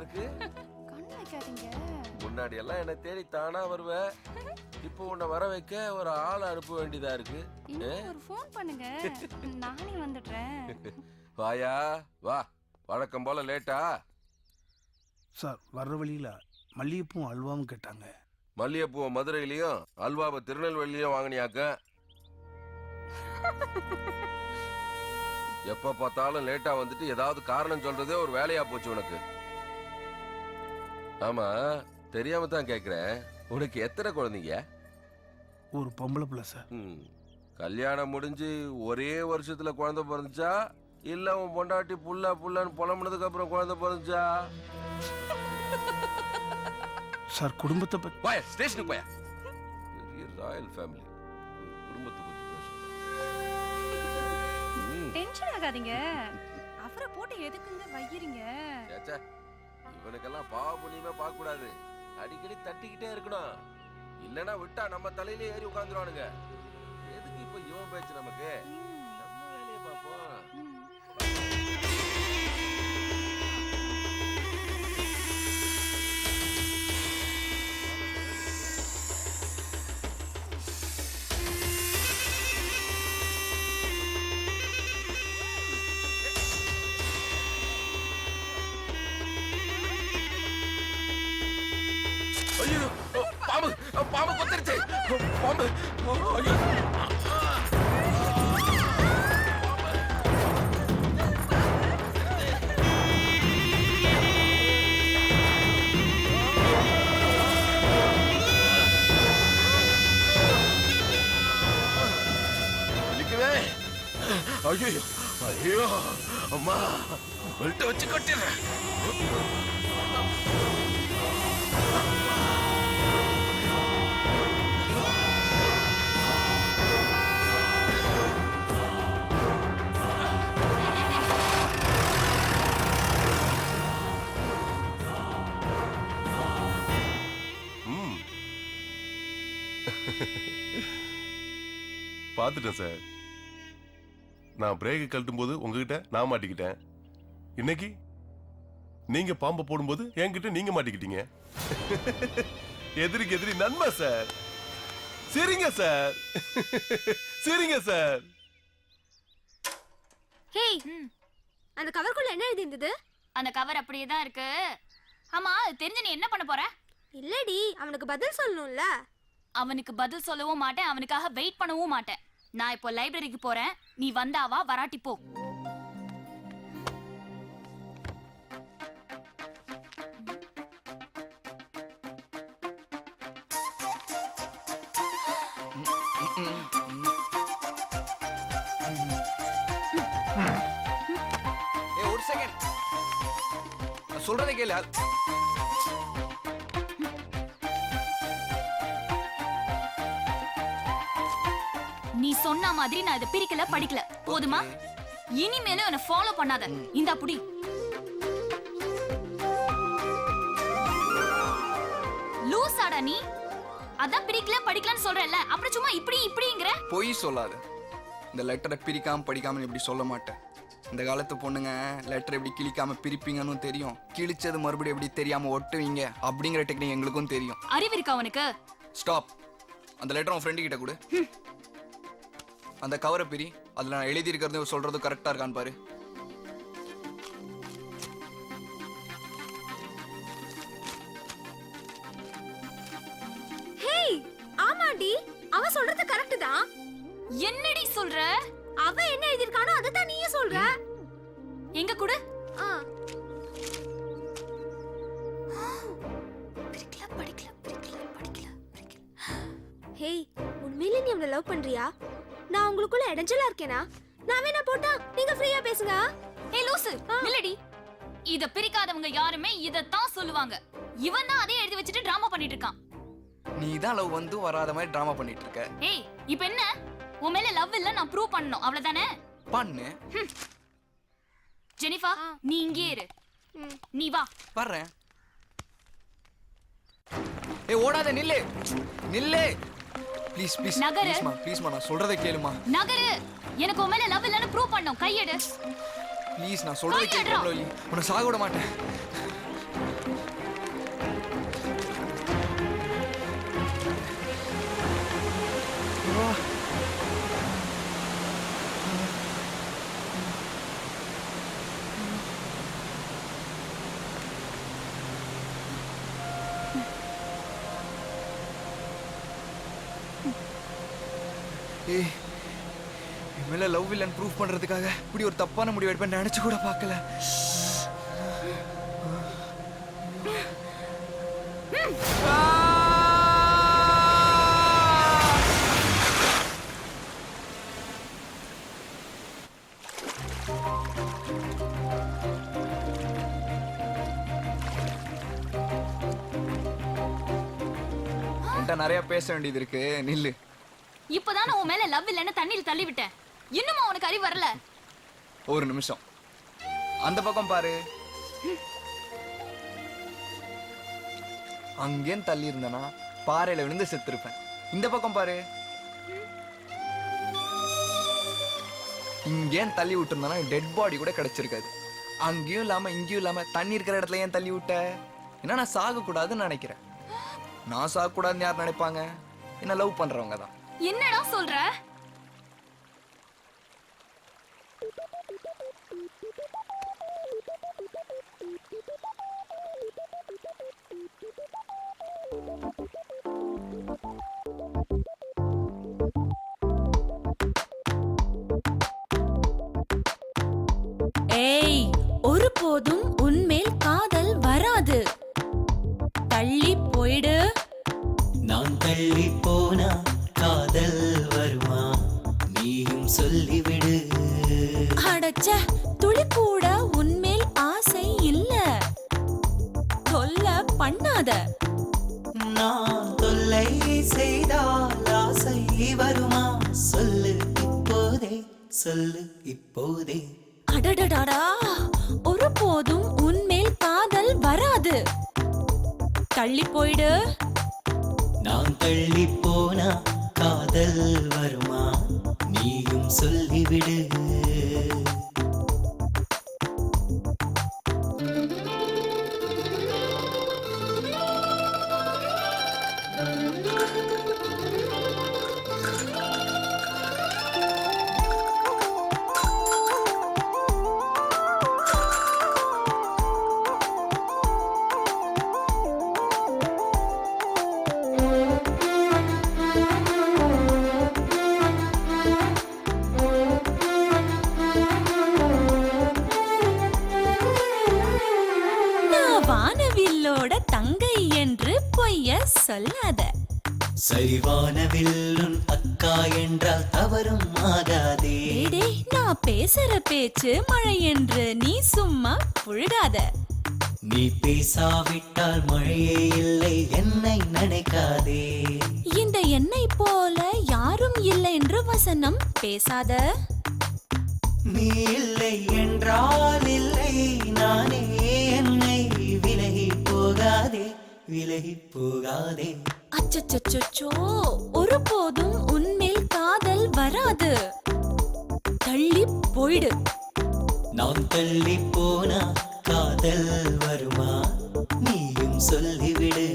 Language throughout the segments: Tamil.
இருக்கு. கண்ணு வைக்காதீங்க. முன்னாடி எல்லாம் என்ன தேடி தானா வருவ, இப்போ உன்னை வர வைக்க ஒரு ஆளை அனுப்ப வேண்டியதா இருக்கு. இன்னும் ஒரு ஃபோன் பண்ணுங்க, நானே வந்துடுறேன். வாயா வா, வழக்கம் போல லேட்டா? சார் வர்ற வழியில மல்லிகைப்பூவும் அல்வாவும் கேட்டாங்க. மல்லிகைப்பூவை மதுரையிலயும் அல்வாவை திருநெல்வேலியிலும் வாங்கினியாக்க? எப்ப பார்த்தாலும் லேட்டா வந்துட்டு ஏதாவது காரணம் சொல்றதே ஒரு வேலையா போச்சு உனக்கு. ஆமா, தெரியாம தான் கேக்குறேன், உனக்கு எத்தனை குழந்தைங்க? ஒரு பொம்பளை பிள்ளை சார். கல்யாணம் முடிஞ்சு ஒரே வருஷத்துல குழந்தை பிறந்துச்சா, இல்ல உன் பொண்டாட்டி புள்ள புள்ளன்னு புலம்புனதுக்கு அப்புறம் குழந்தை பிறந்துச்சா? சார் குடும்பத்தை பத்தி போய ஸ்டேஷனுக்கு போய. பெரிய ராயல் ஃபேமிலி, குடும்பத்தை பத்தி டென்ஷன் ஆகாதீங்க. அவரை போட்டு எதுக்குங்க வைக்கிறீங்க? பேசுறேன். இவனுக்கெல்லாம் பாவ புண்ணியமே பார்க்க கூடாது, அடிக்கடி தட்டிக்கிட்டே இருக்கணும். இல்லனா விட்டா நம்ம தலையிலே ஏறி உட்கார்ந்துருவானுங்க. எதுக்கு இப்ப இவன் பேச்சு நமக்கு? நம்ம வேலையை பார்ப்போம். ஐயோ, பாம்பு பாம்பு கொத்திருச்சு. பாம்பு ஐயோ. ஐயோ ஐயோ அம்மா, பெல்ட் வச்சு கட்டிடுறேன். பார்த்துட்டேன் சார். நான் பிரேக் கழட்டும் போது உங்ககிட்ட நான் மாட்டிக்கிட்டேன். இன்னைக்கு நீங்க பாம்பை போடும்போது என்கிட்ட நீங்க மாட்டிக்கிட்டீங்க. எதிரிக்கு எதிரி நன்மை சார். சரிங்க சார், சரிங்க சார். ஹேய், அந்த கவர்க்குள்ள என்ன எழுதி இருந்தது? அந்த கவர் அப்படியே தான் இருக்கு. ஆமா, தெரிஞ்சு நீ என்ன பண்ண போற? இல்லடி, அவனுக்கு பதில் சொல்லணும்ல. அவனுக்கு பதில் சொல்லவும் மாட்டேன், அவனுக்காக வெயிட் பண்ணவும் மாட்டேன். நான் இப்போ லைப்ரரிக்கு போறேன், நீ வந்தாவா வராட்டி போ. ஒரு செகண்ட், சொல்றதை கேளு. நீ சொன்ன மாதிரி நான் இதை பிரிக்கல படிக்கல, போதுமா? இனிமேலும் என்ன ஃபாலோ பண்ணாத. இந்த புடி. லூசாடா நீ? அதான் பிரிக்கல படிக்கலன்னு சொல்றல, அப்புறம் சும்மா இப்படி இப்படிங்கற. பொய் சொல்லாத. இந்த லெட்டரை பிரிக்காம படிக்காம இப்படி சொல்ல மாட்டேன். இந்த காலத்து பொண்ணுங்க லெட்டர் எப்படி கிழிக்காம பிரிப்பீங்கன்னு தெரியும். கிழிச்சது மறுபடியும் எப்படி தெரியாம ஒட்டுவீங்க அப்படிங்கிற டெக்னிக் எங்களுக்கும் தெரியும். அறிவு இருக்கா உனக்கு? ஸ்டாப். அந்த லெட்டர் உன் ஃப்ரெண்டு கிட்ட கொடு. அந்த கவரை பிரி, அதுல நான் எழுதி இருக்கிறது சொல்றது கரெக்டா இருக்கான்னு பாரு. ஹேய், ஆமாடி, அவன் சொல்றது கரெக்ட் தான். என்னடி சொல்ற? அவன் என்ன எழுதி இருக்கானோ அதை தான் நீயே சொல்ற. எங்க குடு. பிரிக்கல படிக்கல பிரிக்கல படிக்கல பிரிக்கல. ஹேய், உண்மையிலே நீ அவனை லவ் பண்றியா? நான் உங்களுக்குள்ள இடைஞ்சலா இருக்கேனா? நான் வேணா போட்டா நீங்க ஃப்ரீயா பேசுங்க. ஏய் லூசு, நில்லடி. இத பிரிக்காதவங்க யாருமே இதத்தான் சொல்லுவாங்க. இவன் தான் அதே எழுதி வச்சிட்டு டிராமா பண்ணிட்டு இருக்கான். நீ தான் லவ் வந்து வராத மாதிரி டிராமா பண்ணிட்டு இருக்க. ஏய், இப்போ என்ன? உன் மேல லவ் இல்ல, நான் ப்ரூவ் பண்ணனும், அவ்வளவுதானே? பண்ணு. ஜெனிஃபா, நீ இங்கே இரு. நீ வா. வர்றேன். ஏய், ஓடாத, நில்லு நில்லு. Please please Nagar. ப்ளீஸ்மா ப்ளீஸ்மா, நான் சொல்றதை கேளுமா. நகரு. எனக்கு உன் மேல லவ் இல்லன்னு ப்ரூவ் பண்ணனும். கையெடு. ப்ளீஸ், நான் சொல்றதை கேளு. உன்னை சாக விட மாட்டேன். ஏய் என் மேல லவ் இல்லைன்னு ப்ரூவ் பண்றதுக்காக இப்படி ஒரு தப்பான முடிவு எடுப்பேன் நினைச்சு கூட பார்க்கல. என்கிட்ட நிறைய பேச வேண்டியது இருக்கு, நில்லு. இப்பதான் நான் உன் மேல லவ் இல்லைன்னு தண்ணியில் தள்ளி விட்டேன். இன்னுமா உனக்கு அறிவு வரல? ஒரு நிமிஷம் அந்த பக்கம் பாரு. அங்கேயும் தள்ளி இருந்தனா பாறையில விழுந்து செத்துருப்பேன். இந்த பக்கம் பாரு. இங்கேயும் தள்ளி விட்டுருந்தனா டெட் பாடி கூட கிடைச்சிருக்காது. அங்கேயும் இல்லாம இங்கேயும் இல்லாம தண்ணி இருக்கிற இடத்துல ஏன் தள்ளி விட்ட? ஏன்னா நான் சாக கூடாதுன்னு நினைக்கிறேன். நான் சாக கூடாதுன்னு யார் நினைப்பாங்க? என்ன லவ் பண்றவங்க தான். என்னடா சொல்ற? ஏய், ஒருபோதும் உன்மேல் காதல் வராது. தள்ளி போயிடு. நான் தள்ளி போனா காதல் வருமா? நீயும் சொல்லிவிடு. அடச்ச, துளி கூட உன்மேல் ஆசை இல்ல. தொல்ல பண்ணாத. நான் தொல்லை செய்தால் ஆசை வருமா? சொல்லு இப்போதே, சொல்லு இப்போதே. அடடடடா, ஒருபோதும் உன்மேல் காதல் வராது. தள்ளி போயிடு. நான் தள்ளி போனா காதல் வருமா? நீயும் சொல்லிவிடு. வானவில்லோட தங்கை என்று பொய்ய சொல்லாத. சரிவானவில்லுன் அக்கா என்றால் தவறும் ஆகாதே. டேய், நான் பேசுற பேச்சு மழை என்று நீ சும்மா புழுகாத. நீ பேசாவிட்டால் மழையே இல்லை, என்னை நினைக்காதே. இந்த என்னை போல யாரும் இல்லை என்று வசனம் பேசாத. நீ இல்லை என்றால் இல்லை, நானே என்னை விலகி போகாதே, விலகி போகாதே. அச்சச்சோ, ஒருபோதும் உன்மேல் காதல் வராது. தள்ளி போயிடு. நான் தள்ளி போனா காதல் வருமா? நீயும் சொல்லிவிடு.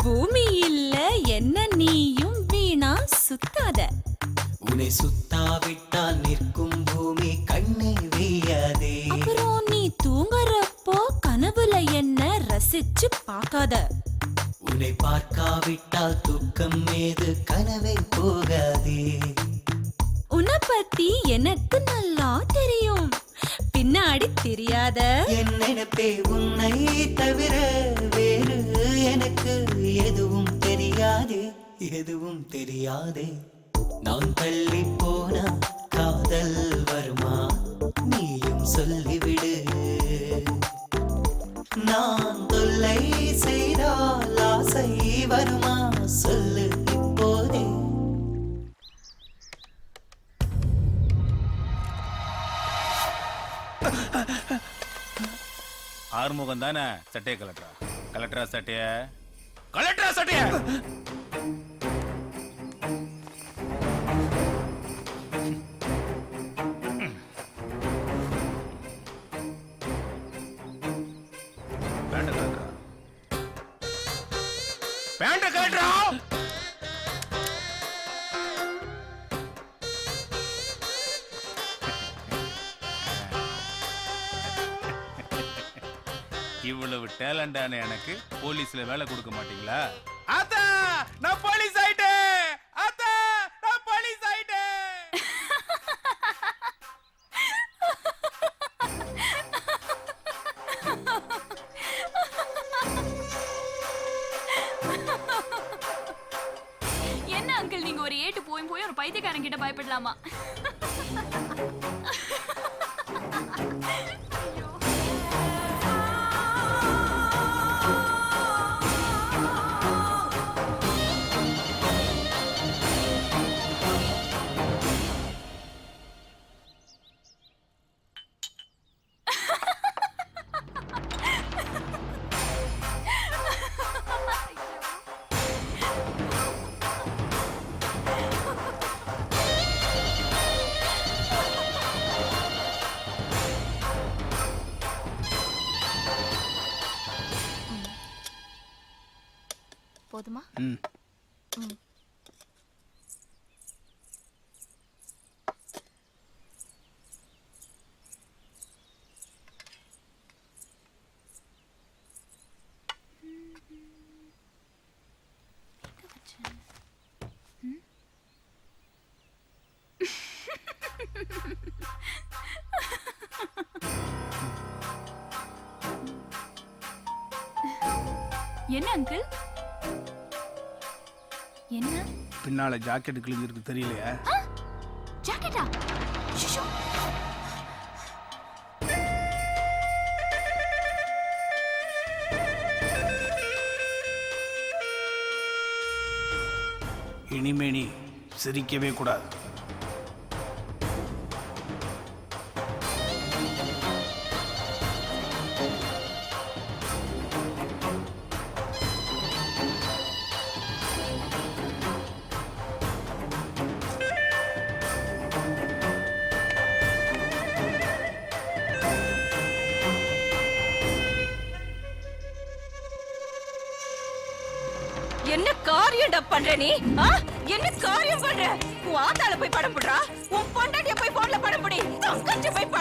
பூமி இல்ல என்ன நீயும் வீணா சுத்தாத. உன்னை சுத்தாவிட்டால் நிற்கும் பூமி கண்ணை வெய்யாதே. அப்புறம் நீ தூங்குறப்போ கனவுல என்ன ரசிச்சு பார்க்காத. உன்னை பார்க்காவிட்டால் தூக்கம் மீது கனவை போகாதே. உன்னை பத்தி எனக்கு நல்லா தெரியும், பின்னாடி தெரியாத. என் நினைப்பே உன்னை தவிர வேறு எனக்கு எதுவும் தெரியாதே, எதுவும் தெரியாதே. நான் தள்ளி போனா காதல் வருமா? நீயும் சொல்லிவிடு. நான் தொல்லை செய்தால் ஆசை வருமா? சொல்லு இப்போதே. ஆறுமுகம் தானே சட்டைய கலெக்டரா? கலெக்டரா சட்டைய? கலெக்டரா சட்டைய? பேண்ட கட்டுறா. இவ்வளவு டேலண்டான எனக்கு போலீஸ்ல வேலை கொடுக்க மாட்டீங்களா? ஆத்தா நான் போலீஸ் ஆயிட்டேன். ஆத்தா நான் போலீஸ் ஆயிட்டேன். என்ன அங்கிள் நீங்க ஒரு ஏட்டு போய் போய் ஒரு பைத்தியக்காரன் கிட்ட பயப்படலாமா? போதுமா? ம். என்ன அங்கிள்? என்ன பின்னால ஜாக்கெட் கிழிஞ்சிருக்கு தெரியலையா? ஜாக்கெட்டா? ஷிஷோ. இனிமே நீ சிரிக்கவே கூடாது. என்ன காரியம்டா பண்ற நீ? என்ன காரியம் பண்ற? உன் ஆத்தால போய் படம் போடுறா, உன் பொண்டாட்டிய போய் போன்ல படம் போடி, தங்கச்சி போய்